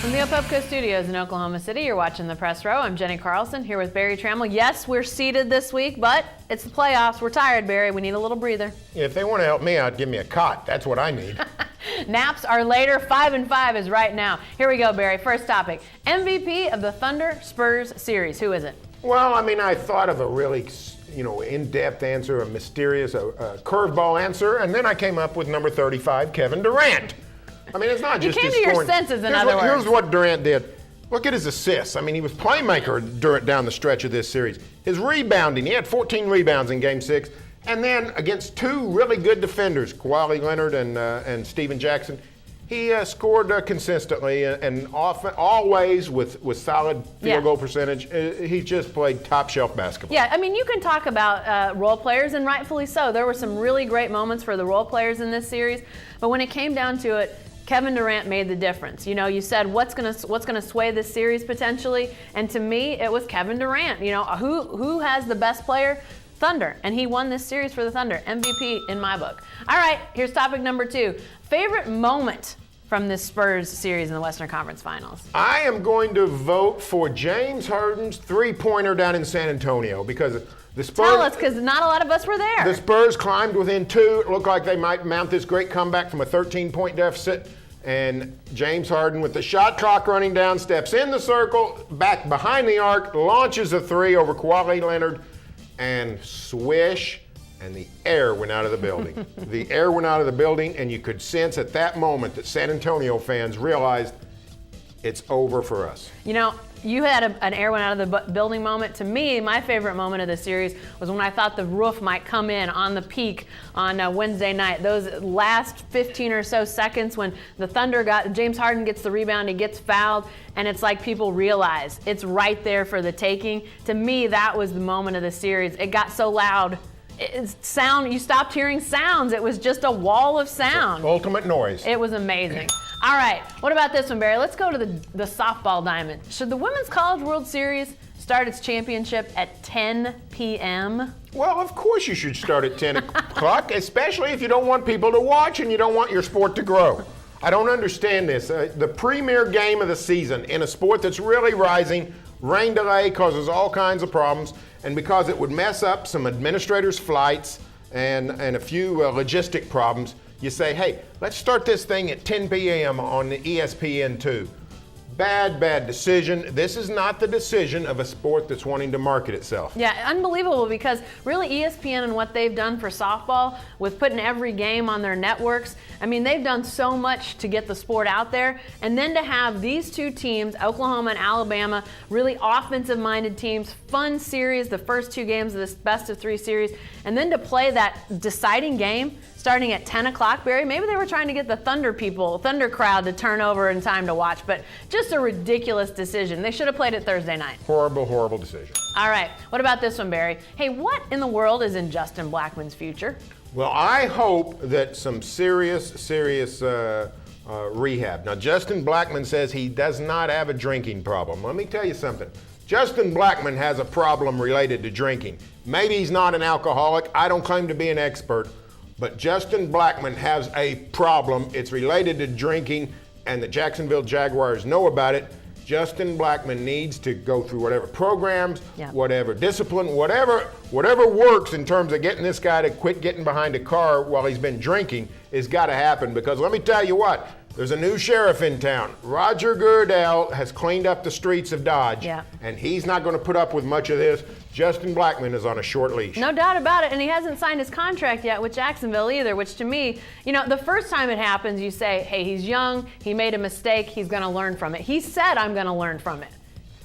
From the Opopco Studios in Oklahoma City, you're watching The Press Row. I'm Jenni Carlson here with Barry Tramel. Yes, we're seated this week, but it's the playoffs. We're tired, Barry. We need a little breather. Yeah, if they want to help me out, give me a cot. That's what I need. Naps are later. 5-5 is right now. Here we go, Barry. First topic. MVP of the Thunder-Spurs series. Who is it? Well, I mean, I thought of a really, in-depth answer, a mysterious, a curveball answer, and then I came up with number 35, Kevin Durant. I mean, it's not just you came his to your scoring. senses, in other words. Here's what Durant did. Look at his assists. I mean, he was playmaker down the stretch of this series. His rebounding, he had 14 rebounds in Game 6. And then against two really good defenders, Kawhi Leonard and Steven Jackson, he scored consistently and often, always with solid field goal percentage. He just played top-shelf basketball. Yeah, I mean, you can talk about role players, and rightfully so. There were some really great moments for the role players in this series. But when it came down to it, Kevin Durant made the difference. You know, you said what's gonna sway this series potentially, and to me, it was Kevin Durant. You know, who has the best player? Thunder, and he won this series for the Thunder. MVP in my book. All right, here's topic number 2. Favorite moment from this Spurs series in the Western Conference Finals? I am going to vote for James Harden's three-pointer down in San Antonio because the Spurs. Tell us, because not a lot of us were there. The Spurs climbed within 2. It looked like they might mount this great comeback from a 13-point deficit. And James Harden, with the shot clock running down, steps in the circle, back behind the arc, launches a 3 over Kawhi Leonard, and swish, and the air went out of the building. The air went out of the building, and you could sense at that moment that San Antonio fans realized it's over for us. You know, you had an air went out of the building moment. To me, my favorite moment of the series was when I thought the roof might come in on the peak on Wednesday night. Those last 15 or so seconds when the Thunder James Harden gets the rebound, he gets fouled, and it's like people realize it's right there for the taking. To me, that was the moment of the series. It got so loud. You stopped hearing sounds. It was just a wall of sound. Ultimate noise. It was amazing. All right, what about this one, Barry? Let's go to the softball diamond. Should the Women's College World Series start its championship at 10 p.m.? Well, of course you should start at 10 o'clock, especially if you don't want people to watch and you don't want your sport to grow. I don't understand this. The premier game of the season in a sport that's really rising, rain delay causes all kinds of problems, and because it would mess up some administrators' flights and a few logistic problems, you say, hey, let's start this thing at 10 p.m. on the ESPN2. Bad decision. This is not the decision of a sport that's wanting to market itself. Yeah, unbelievable, because really ESPN and what they've done for softball with putting every game on their networks, I mean, they've done so much to get the sport out there. And then to have these two teams, Oklahoma and Alabama, really offensive-minded teams, fun series, the first 2 games of this best-of-3 series, and then to play that deciding game starting at 10 o'clock, Barry. Maybe they were trying to get the Thunder crowd to turn over in time to watch, but just a ridiculous decision. They should have played it Thursday night. Horrible decision. All right, what about this one, Barry? Hey, what in the world is in Justin Blackmon's future? Well, I hope that some serious rehab. Now, Justin Blackmon says he does not have a drinking problem. Let me tell you something. Justin Blackmon has a problem related to drinking. Maybe he's not an alcoholic. I don't claim to be an expert. But Justin Blackmon has a problem. It's related to drinking, and the Jacksonville Jaguars know about it. Justin Blackmon needs to go through whatever programs, whatever discipline, whatever works in terms of getting this guy to quit getting behind a car while he's been drinking has got to happen. Because let me tell you what, there's a new sheriff in town. Roger Goodell has cleaned up the streets of Dodge, and he's not going to put up with much of this. Justin Blackmon is on a short leash. No doubt about it, and he hasn't signed his contract yet with Jacksonville either, which to me, you know, the first time it happens, you say, hey, he's young, he made a mistake, he's going to learn from it. He said, I'm going to learn from it.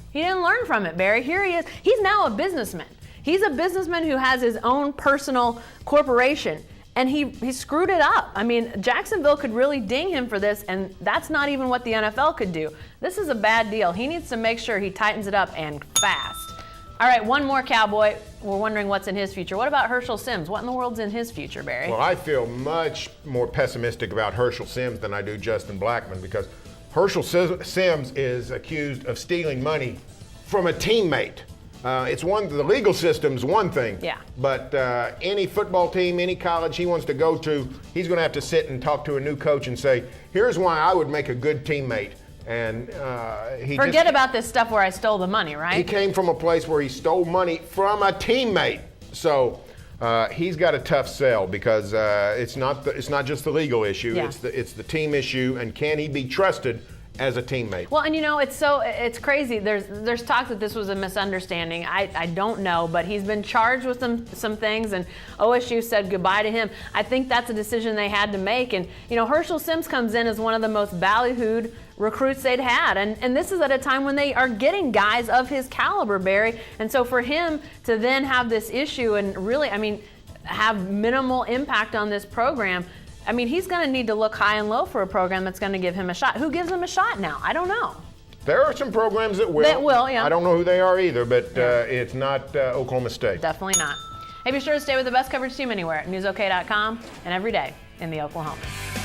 He didn't learn from it, Barry. Here he is. He's now a businessman. He's a businessman who has his own personal corporation, and he screwed it up. I mean, Jacksonville could really ding him for this, and that's not even what the NFL could do. This is a bad deal. He needs to make sure he tightens it up and fast. All right, one more Cowboy. We're wondering what's in his future. What about Herschel Sims? What in the world's in his future, Barry? Well, I feel much more pessimistic about Herschel Sims than I do Justin Blackmon, because Herschel Sims is accused of stealing money from a teammate. The legal system's one thing. Yeah. But any football team, any college he wants to go to, he's going to have to sit and talk to a new coach and say, here's why I would make a good teammate. And he Forget about this stuff where I stole the money, right? He came from a place where he stole money from a teammate. So he's got a tough sell because it's not just the legal issue. Yeah. It's the team issue, and can he be trusted as a teammate? Well, and it's crazy. There's talk that this was a misunderstanding. I don't know, but he's been charged with some things, and OSU said goodbye to him. I think that's a decision they had to make. And Herschel Sims comes in as one of the most ballyhooed recruits they'd had, and this is at a time when they are getting guys of his caliber, Barry. And so for him to then have this issue and really, have minimal impact on this program. He's going to need to look high and low for a program that's going to give him a shot. Who gives him a shot now? I don't know. There are some programs that will. That will, yeah. I don't know who they are either, but it's not Oklahoma State. Definitely not. Hey, be sure to stay with the best coverage team anywhere at newsok.com and every day in the Oklahoman.